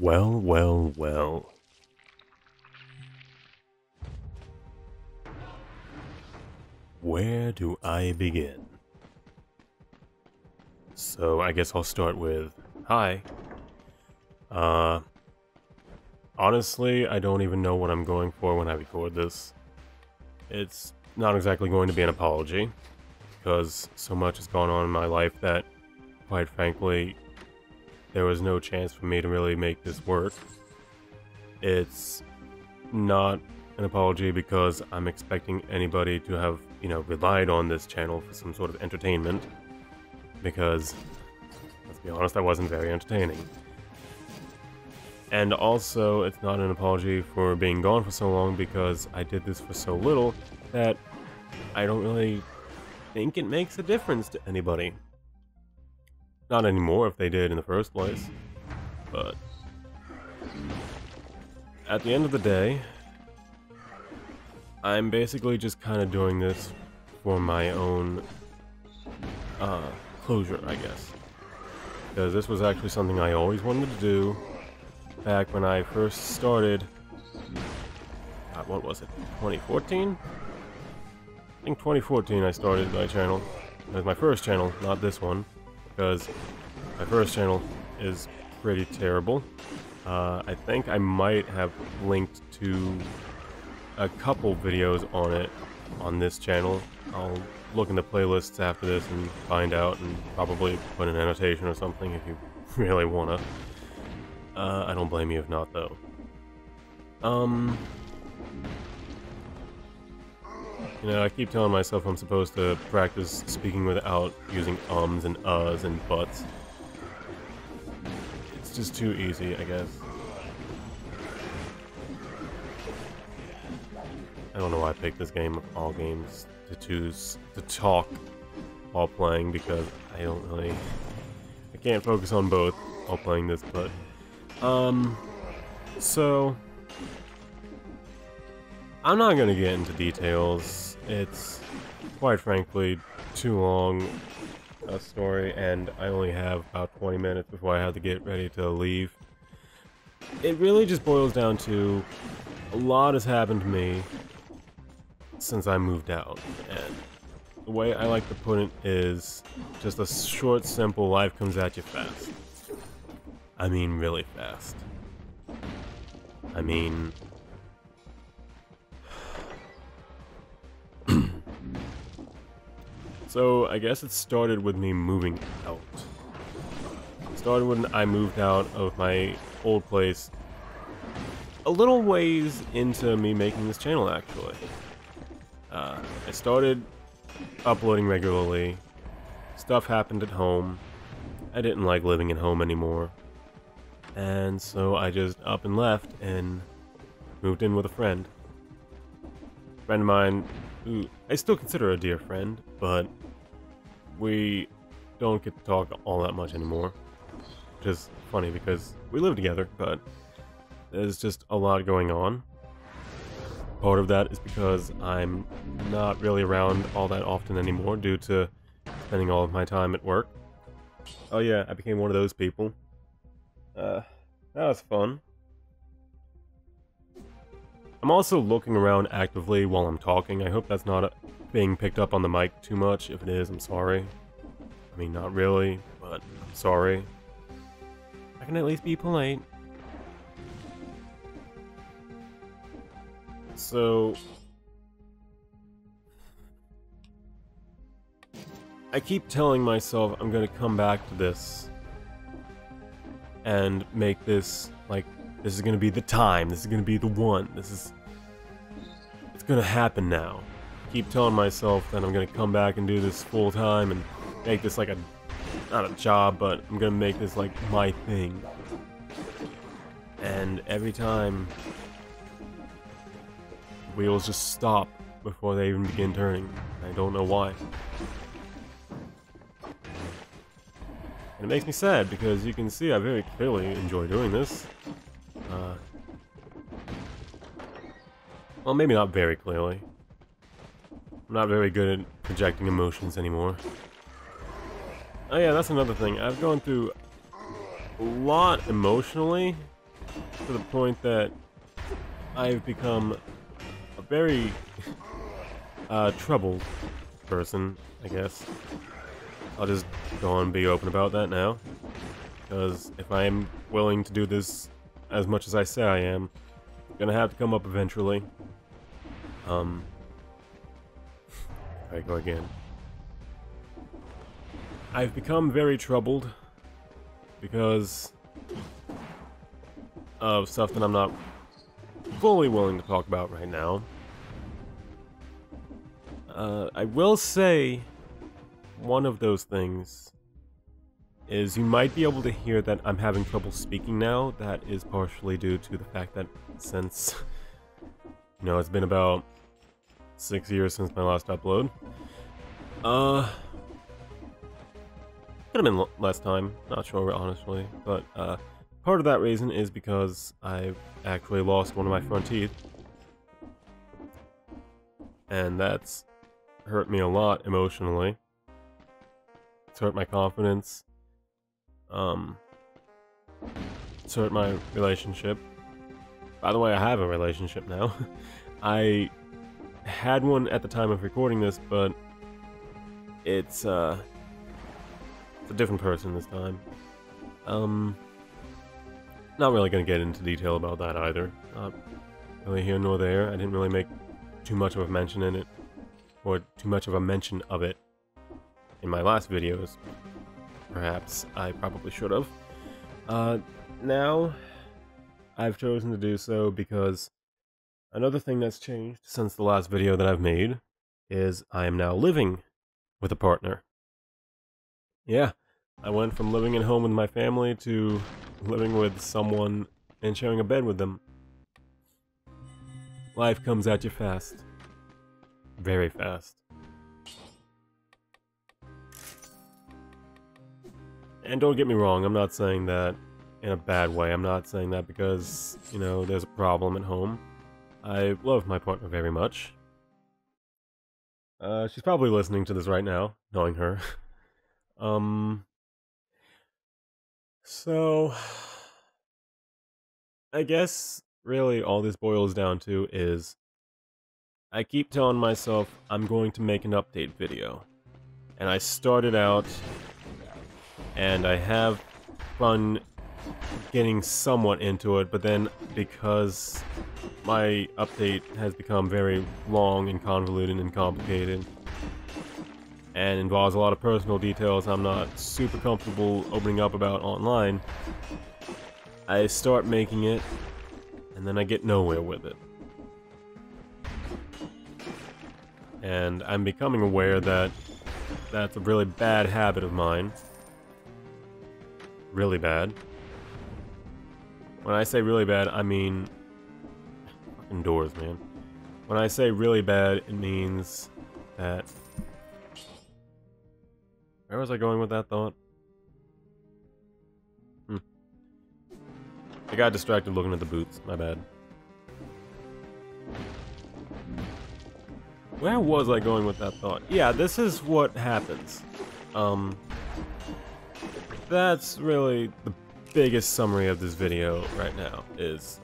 Well, well, well. Where do I begin? So I guess I'll start with hi. Honestly, I don't even know what I'm going for when I record this. It's not exactly going to be an apology, because so much has gone on in my life that, quite frankly, there was no chance for me to really make this work. It's not an apology because I'm expecting anybody to have, relied on this channel for some sort of entertainment, because, let's be honest, I wasn't very entertaining. And also, it's not an apology for being gone for so long because I did this for so little that I don't really think it makes a difference to anybody. Not anymore if they did in the first place, but at the end of the day, I'm basically just kind of doing this for my own closure, I guess. Because this was actually something I always wanted to do back when I first started. God, what was it? 2014? I think 2014 I started my channel. It was my first channel, not this one, because my first channel is pretty terrible. I think I might have linked to a couple videos on it on this channel. I'll look in the playlists after this and find out, and probably put an annotation or something if you really wanna. I don't blame you if not, though. I keep telling myself I'm supposed to practice speaking without using ums and uhs and buts. It's just too easy, I guess. I don't know why I picked this game of all games to choose to talk while playing, because I can't focus on both while playing this, but so I'm not gonna get into details. It's quite frankly too long a story, and I only have about 20 minutes before I have to get ready to leave. It really just boils down to a lot has happened to me since I moved out, and the way I like to put it is just a short, simple life comes at you fast. I mean, really fast. I mean, so I guess it started with me moving out. It started when I moved out of my old place a little ways into me making this channel, actually. I started uploading regularly. Stuff happened at home. I didn't like living at home anymore. And so I just up and left and moved in with a friend. A friend of mine who I still consider a dear friend, but we don't get to talk all that much anymore. Which is funny because we live together, but there's just a lot going on. Part of that is because I'm not really around all that often anymore due to spending all of my time at work. Oh yeah, I became one of those people. That was fun. I'm also looking around actively while I'm talking. I hope that's not being picked up on the mic too much. If it is, I'm sorry. I mean, not really, but I'm sorry. I can at least be polite. So I keep telling myself I'm gonna come back to this and make this, like, this is gonna be the time, this is gonna be the one, it's gonna happen now. I keep telling myself that I'm gonna come back and do this full time and make this like not a job, but I'm gonna make this like my thing. And every time, wheels just stop before they even begin turning. I don't know why. And it makes me sad because you can see I very clearly enjoy doing this. Well, maybe not very clearly. I'm not very good at projecting emotions anymore. Oh yeah, that's another thing. I've gone through a lot emotionally to the point that I've become a very troubled person, I guess. I'll just go and be open about that now. Because if I am willing to do this as much as I say I am, it's gonna have to come up eventually. I go again. I've become very troubled because of stuff that I'm not fully willing to talk about right now. I will say one of those things is you might be able to hear that I'm having trouble speaking now. That is partially due to the fact that since, you know, it's been about 6 years since my last upload. Could have been less time, not sure honestly, but part of that reason is because I've actually lost one of my front teeth. And that's hurt me a lot emotionally. It's hurt my confidence. It's hurt my relationship. By the way, I have a relationship now. I had one at the time of recording this, but it's a different person this time. Not really gonna get into detail about that either. Not really here nor there. I didn't really make too much of a mention in it, or too much of a mention of it in my last videos. Perhaps I probably should have. Now, I've chosen to do so because another thing that's changed since the last video that I've made is I am now living with a partner. Yeah, I went from living at home with my family to living with someone and sharing a bed with them. Life comes at you fast. Very fast. And don't get me wrong, I'm not saying that in a bad way. I'm not saying that because, you know, there's a problem at home. I love my partner very much. She's probably listening to this right now, knowing her. So, I guess really all this boils down to is I keep telling myself I'm going to make an update video. And I started out and I have fun getting somewhat into it, but then because my update has become very long and convoluted and complicated and involves a lot of personal details I'm not super comfortable opening up about online, I start making it and then I get nowhere with it. And I'm becoming aware that that's a really bad habit of mine. Really bad. When I say really bad, I mean fucking doors, man. When I say really bad, it means that... Where was I going with that thought? I got distracted looking at the boots, my bad. Where was I going with that thought? Yeah, this is what happens. That's really the biggest summary of this video right now, is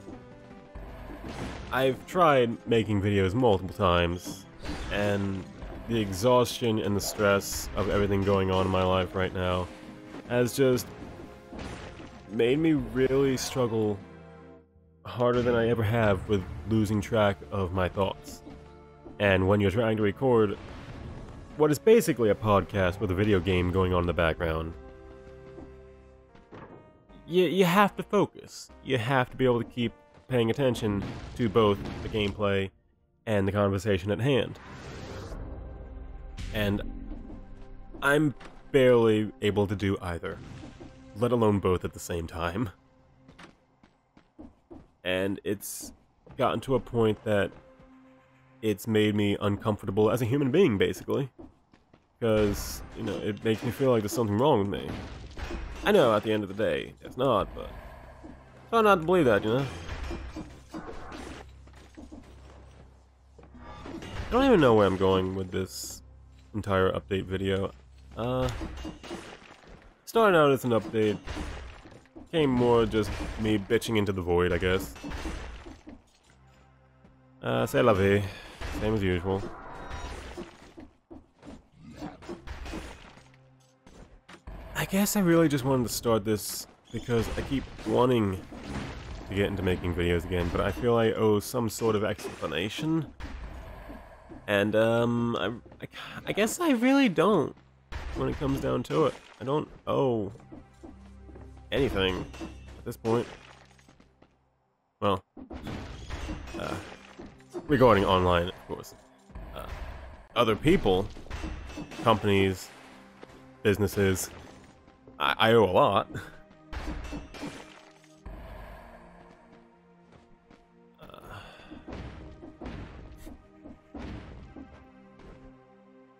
I've tried making videos multiple times, and the exhaustion and the stress of everything going on in my life right now has just made me really struggle harder than I ever have with losing track of my thoughts. And when you're trying to record what is basically a podcast with a video game going on in the background, you have to focus. You have to be able to keep paying attention to both the gameplay and the conversation at hand. And I'm barely able to do either, let alone both at the same time. And it's gotten to a point that it's made me uncomfortable as a human being, basically. Because, you know, it makes me feel like there's something wrong with me. I know at the end of the day, it's not, but it's hard not to believe that, you know? I don't even know where I'm going with this entire update video. Starting out as an update, became more just me bitching into the void, I guess. C'est la vie. Same as usual. I guess I really just wanted to start this because I keep wanting to get into making videos again, but I feel I owe some sort of explanation. And, I guess I really don't, when it comes down to it. I don't owe anything at this point. Well, regarding online, of course. Other people, companies, businesses, I owe a lot.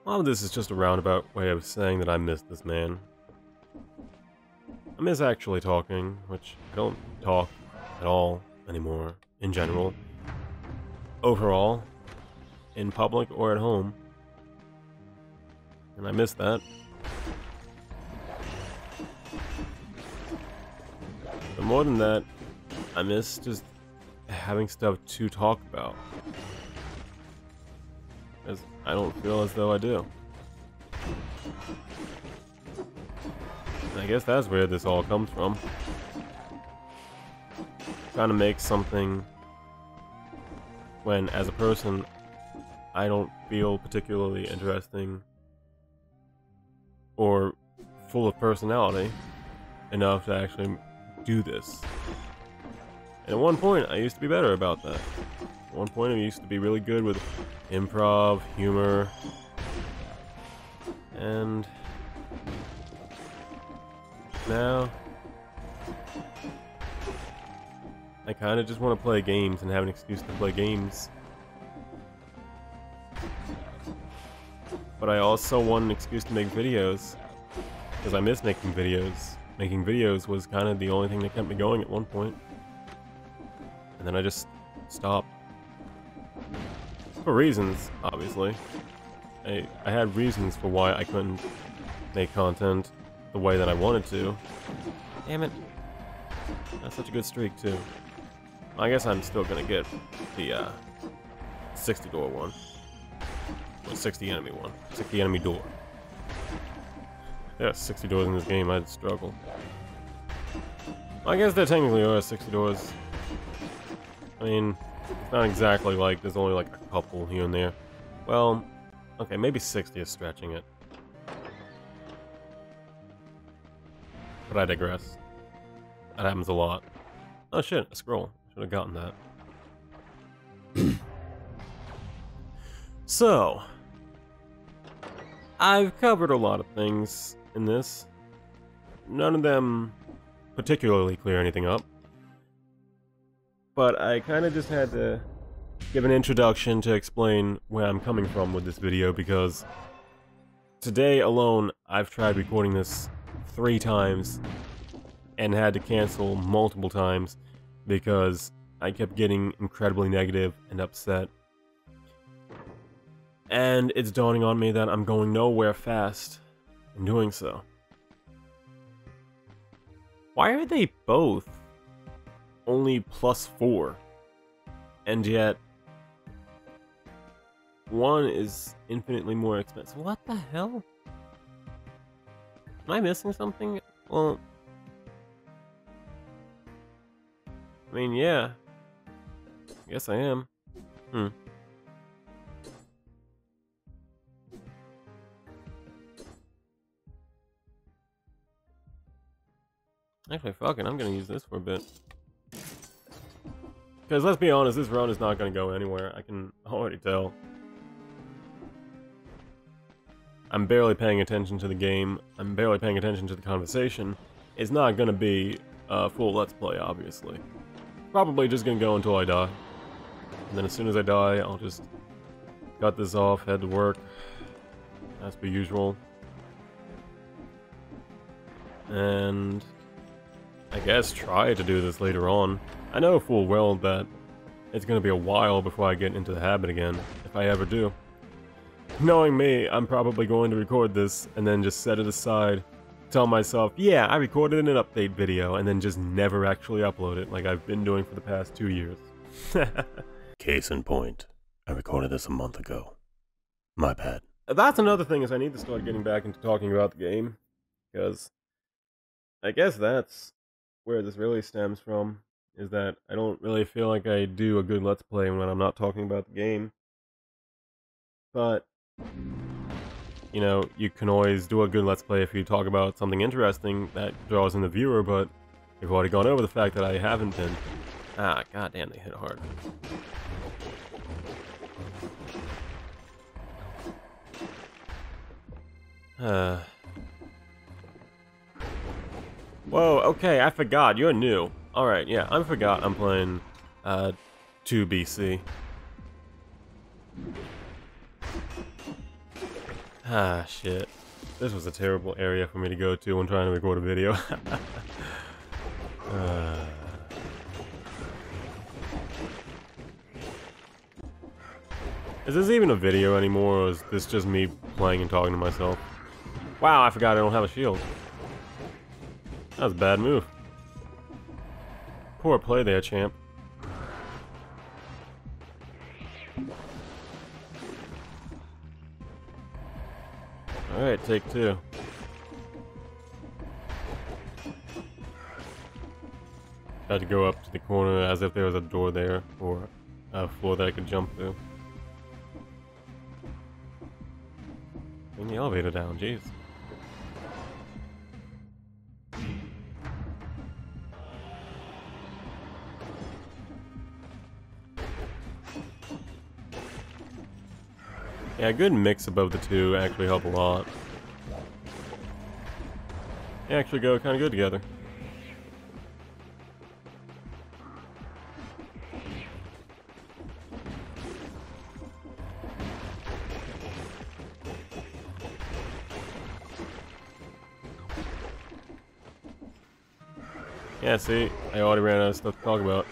Well, this is just a roundabout way of saying that I miss this man. I miss actually talking, which I don't talk at all anymore, in general. Overall, in public or at home. And I miss that. But more than that, I miss just having stuff to talk about. Because I don't feel as though I do. And I guess that's where this all comes from. Trying to make something when, as a person, I don't feel particularly interesting or full of personality enough to actually do this. And at one point, I used to be better about that. At one point, I used to be really good with improv, humor, and now I kind of just want to play games and have an excuse to play games. But I also want an excuse to make videos, because I miss making videos. Making videos was kind of the only thing that kept me going at one point. And then I just stopped. For reasons, obviously. I had reasons for why I couldn't make content the way that I wanted to. Damn it. That's such a good streak, too. I guess I'm still gonna get the 60 door one. Or 60 enemy one. 60 enemy door. Yeah, 60 doors in this game, I'd struggle. I guess there technically are 60 doors. I mean, it's not exactly like there's only like a couple here and there. Well, okay, maybe 60 is stretching it. But I digress. That happens a lot. Oh shit, a scroll. Should have gotten that. So, I've covered a lot of things in this. None of them particularly clear anything up. But I kind of just had to give an introduction to explain where I'm coming from with this video, because today alone I've tried recording this 3 times and had to cancel multiple times because I kept getting incredibly negative and upset. And it's dawning on me that I'm going nowhere fast in doing so. Why are they both only +4? And yet, one is infinitely more expensive. What the hell? Am I missing something? Well, I mean, yeah. I guess I am. Actually, fuck it, I'm gonna use this for a bit. Because let's be honest, this run is not gonna go anywhere. I can already tell. I'm barely paying attention to the game. I'm barely paying attention to the conversation. It's not gonna be a full Let's Play, obviously. Probably just gonna go until I die. And then as soon as I die, I'll just cut this off, head to work, as per usual. And I guess try to do this later on. I know full well that it's gonna be a while before I get into the habit again, if I ever do. Knowing me, I'm probably going to record this and then just set it aside tell myself, yeah, I recorded an update video, and then just never actually upload it like I've been doing for the past 2 years. Case in point, I recorded this a month ago. My bad. That's another thing, is I need to start getting back into talking about the game, because I guess that's where this really stems from, is that I don't really feel like I do a good Let's Play when I'm not talking about the game. But, you know, you can always do a good Let's Play if you talk about something interesting that draws in the viewer, but we've already gone over the fact that I haven't been. Ah, goddamn, they hit hard. Whoa, okay, I forgot, you're new. Alright, yeah, I forgot I'm playing, 2 BC. Ah, shit. This was a terrible area for me to go to when trying to record a video. Is this even a video anymore, or is this just me playing and talking to myself? Wow, I forgot I don't have a shield. That was a bad move. Poor play there, champ. Alright, take 2. Had to go up to the corner as if there was a door there, or a floor that I could jump through. Bring the elevator down, jeez. Yeah, a good mix above the two actually help a lot. They actually go kind of good together. Yeah, see, I already ran out of stuff to talk about.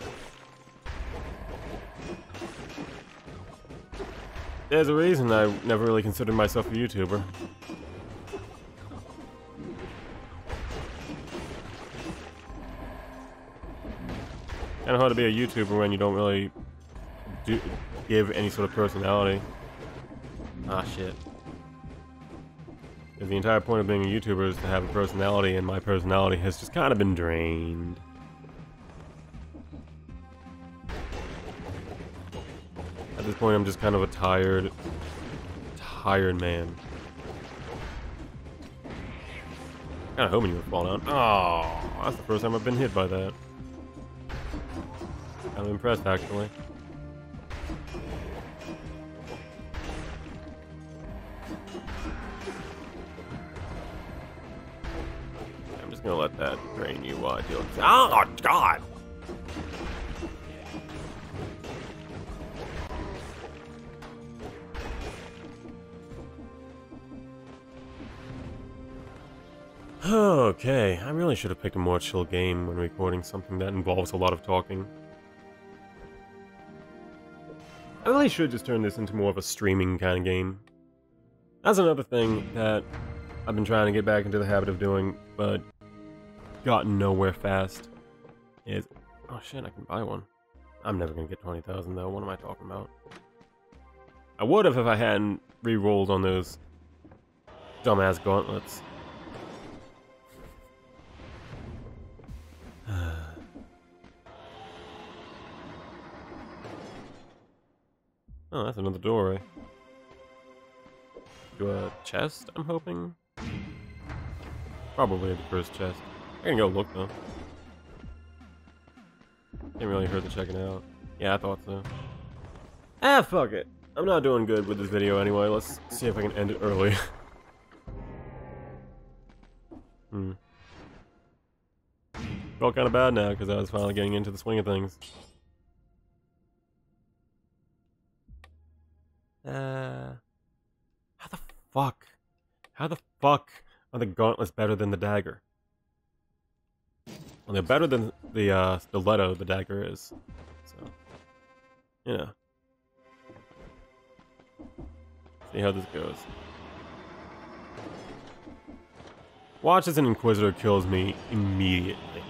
There's a reason I never really considered myself a YouTuber. Kinda hard to be a YouTuber when you don't really give any sort of personality. Ah, shit. Because the entire point of being a YouTuber is to have a personality, and my personality has just kind of been drained. At this point, I'm just kind of a tired man. Kinda hoping you would fall down. Oh, that's the first time I've been hit by that. I'm impressed, actually. I'm just gonna let that drain you while I deal with it. Oh, God! Okay, I really should have picked a more chill game when recording something that involves a lot of talking. I really should just turn this into more of a streaming kind of game. That's another thing that I've been trying to get back into the habit of doing, but gotten nowhere fast, is... Oh shit, I can buy one. I'm never gonna get 20,000 though, what am I talking about? I would have if I hadn't re-rolled on those dumbass gauntlets. Oh, that's another doorway. To a chest, I'm hoping? Probably the first chest. I can go look, though. Didn't really hurt to check it out. Yeah, I thought so. Ah, fuck it. I'm not doing good with this video anyway. Let's see if I can end it early. Felt kind of bad now, because I was finally getting into the swing of things. How the fuck? How the fuck are the gauntlets better than the dagger? Well, they're better than the stiletto the dagger is. So, you know. See how this goes. Watch as an Inquisitor kills me immediately.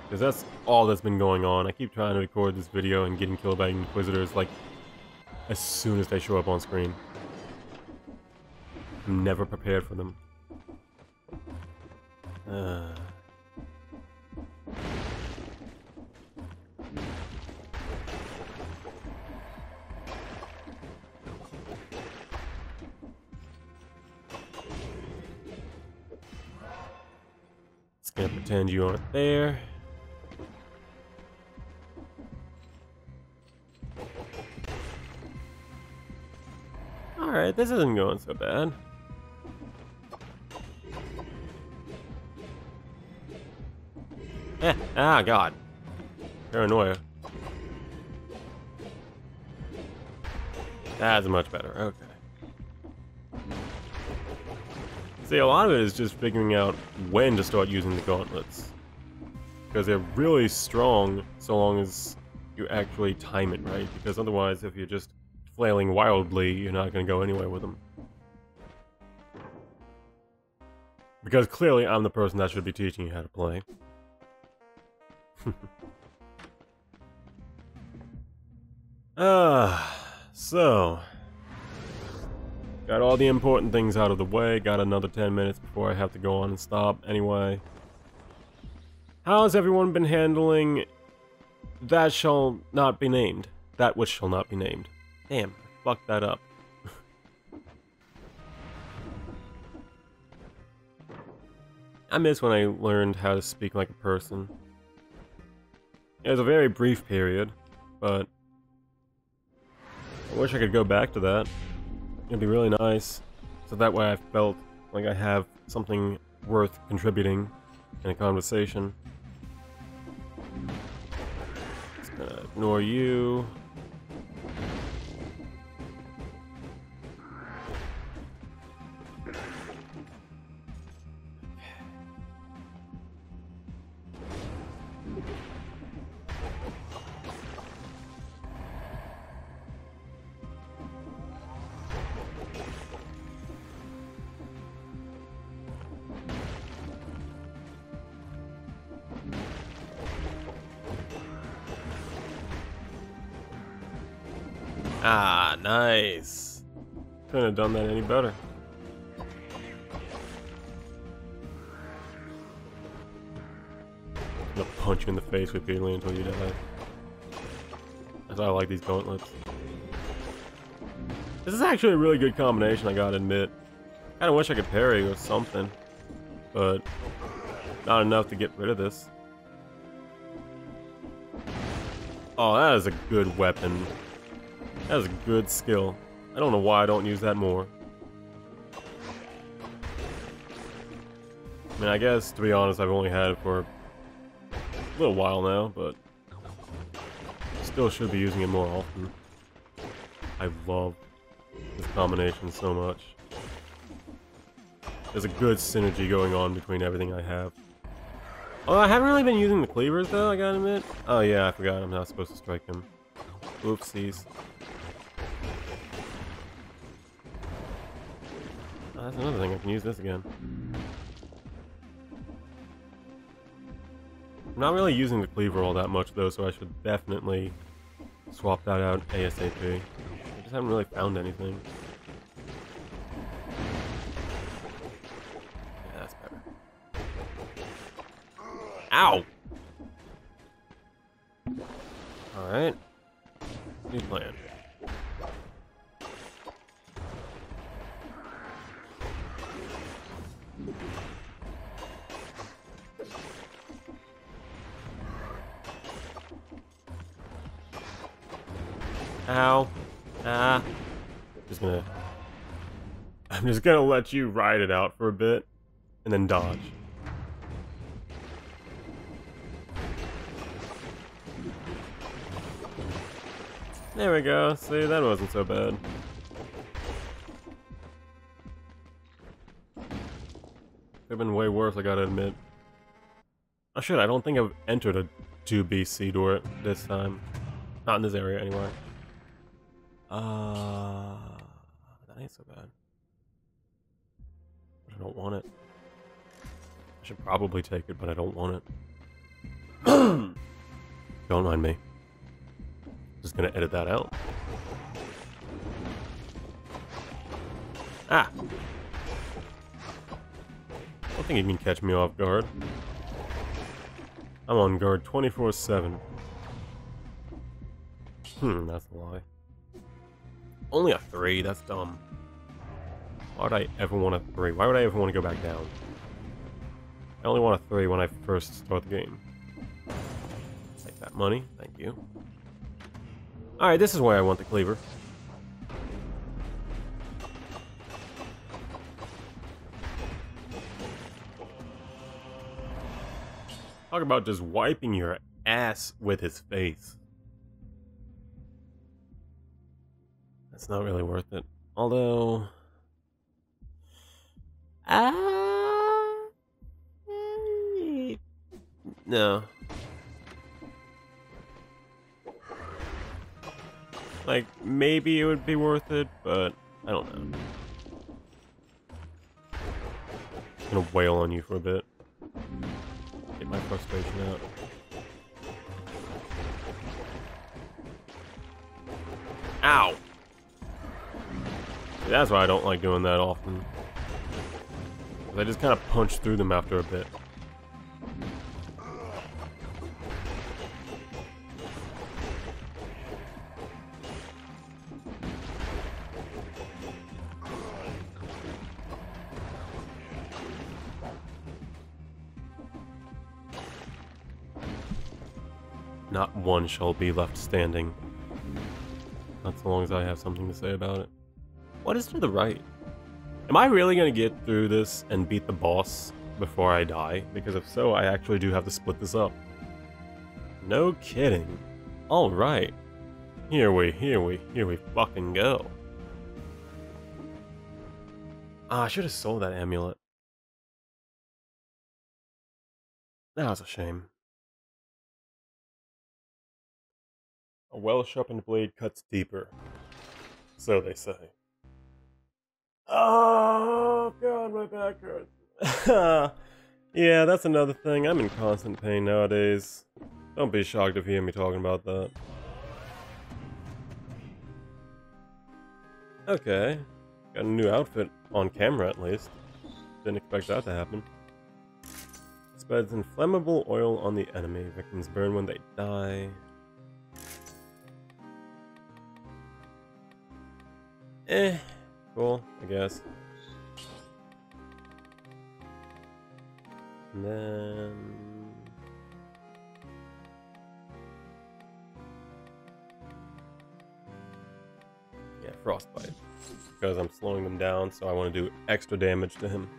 Because that's all that's been going on. I keep trying to record this video and getting killed by Inquisitors, like, as soon as they show up on screen. I'm never prepared for them. Just gonna pretend you aren't there. Alright, this isn't going so bad. Ah, God. Paranoia. That's much better, okay. See, a lot of it is just figuring out when to start using the gauntlets. Because they're really strong so long as you actually time it right. Because otherwise, if you're just flailing wildly, you're not going to go anywhere with them. Because clearly I'm the person that should be teaching you how to play. So got all the important things out of the way, got another 10 minutes before I have to go on and stop anyway. How's everyone been handling that shall not be named? That which shall not be named. Damn, I fucked that up. I miss when I learned how to speak like a person. It was a very brief period, but I wish I could go back to that. It'd be really nice, so that way I felt like I have something worth contributing in a conversation. Just gonna ignore you. Ah, nice. Couldn't have done that any better. I'm gonna punch you in the face repeatedly until you die. That's why I like these gauntlets. This is actually a really good combination, I gotta admit. Kinda wish I could parry or something, but not enough to get rid of this. Oh, that is a good weapon. That is a good skill. I don't know why I don't use that more. I mean, I guess, to be honest, I've only had it for a little while now, but still should be using it more often. I love this combination so much. There's a good synergy going on between everything I have. Oh, I haven't really been using the cleavers, though, I gotta admit. Oh, yeah, I forgot I'm not supposed to strike him. Oopsies. Oh, that's another thing, I can use this again. I'm not really using the cleaver all that much though, so I should definitely swap that out ASAP. I just haven't really found anything. Yeah, that's better. Ow! Alright. New plan. Ow. Ah. I'm just gonna let you ride it out for a bit, and then dodge. There we go. See, that wasn't so bad. Could have been way worse, I gotta admit. Oh shit, I don't think I've entered a 2BC door this time. Not in this area, anyway. That ain't so bad. But I don't want it. should probably take it, but I don't want it. Don't mind me. Just gonna edit that out. Ah! I don't think you can catch me off guard. I'm on guard 24/7. That's a lie. Only a 3, that's dumb. Why would I ever want a 3? Why would I ever want to go back down? I only want a 3 when I first start the game. Take that money, thank you. Alright, this is where I want the cleaver. Talk about just wiping your ass with his face. That's not really worth it. Although... no. Like, maybe it would be worth it, but I don't know. I'm gonna wail on you for a bit. Get my frustration out. Ow! See, that's why I don't like doing that often. I just kind of punch through them after a bit. Not one shall be left standing. Not so long as I have something to say about it. What is to the right? Am I really going to get through this and beat the boss before I die? Because if so, I actually do have to split this up. No kidding. Alright. Here we fucking go. Ah, I should have sold that amulet. That was a shame. A well-sharpened blade cuts deeper. So they say. Oh, God, my back hurts. Yeah, that's another thing. I'm in constant pain nowadays. Don't be shocked if you hear me talking about that. Okay. Got a new outfit on camera, at least. Didn't expect that to happen. Spreads inflammable oil on the enemy. Victims burn when they die. Cool, I guess. And then... yeah, frostbite. Because I'm slowing them down, so I want to do extra damage to him.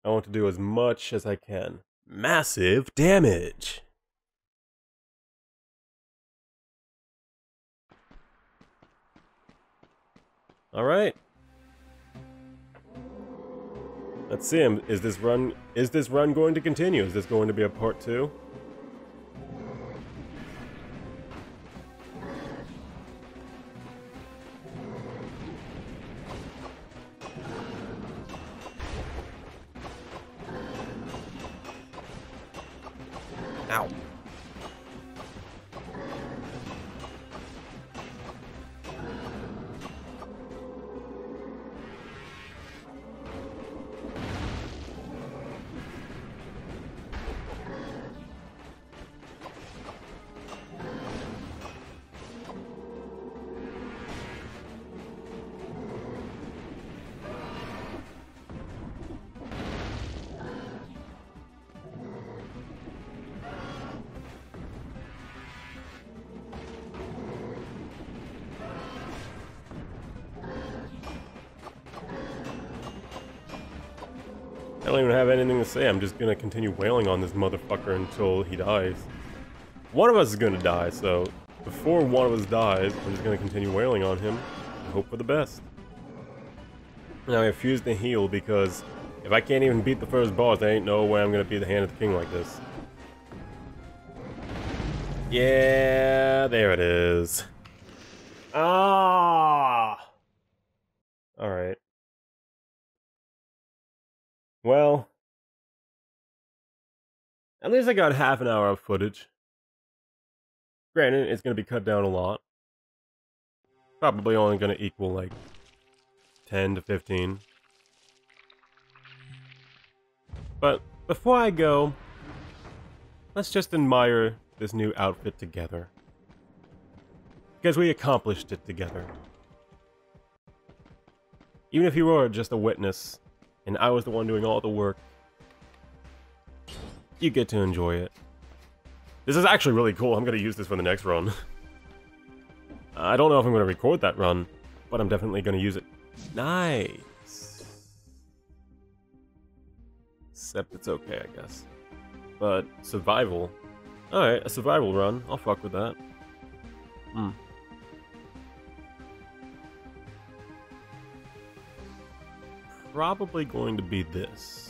I want to do as much as I can. Massive damage! Alright. Let's see him. Is this run going to continue? Is this going to be a part 2? Ow. I don't even have anything to say. I'm just gonna continue wailing on this motherfucker until he dies. One of us is gonna die, so before one of us dies, I'm just gonna continue wailing on him and hope for the best. Now I refuse to heal because if I can't even beat the first boss, there ain't no way I'm gonna be the Hand of the King like this. Yeah, there it is. Ah! Alright. Well, at least I got half an hour of footage. Granted, it's going to be cut down a lot. Probably only going to equal like 10 to 15. But before I go, let's just admire this new outfit together. Because we accomplished it together. Even if you were just a witness, and I was the one doing all the work, you get to enjoy it. This is actually really cool. I'm going to use this for the next run. I don't know if I'm going to record that run, but I'm definitely going to use it. Nice. Except it's okay, I guess. But survival. Alright, a survival run. I'll fuck with that. Probably going to be this.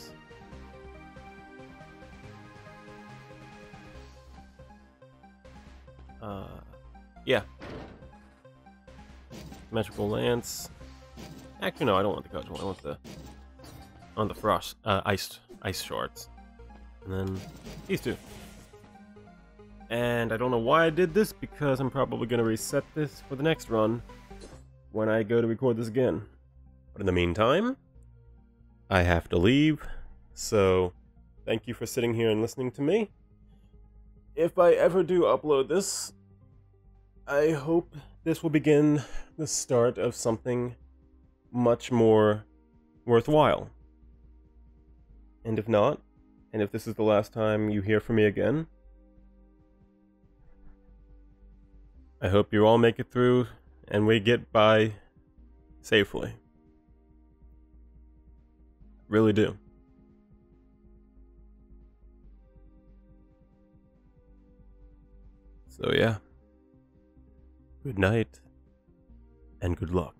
Yeah. Magical Lance. Actually, no, I don't want the cudgel. I want the frost, ice shards. And then these two. And I don't know why I did this, because I'm probably going to reset this for the next run when I go to record this again. But in the meantime, I have to leave, so thank you for sitting here and listening to me. If I ever do upload this, I hope this will begin the start of something much more worthwhile. And if not, and if this is the last time you hear from me again, I hope you all make it through and we get by safely. Really do. So yeah. Good night and good luck.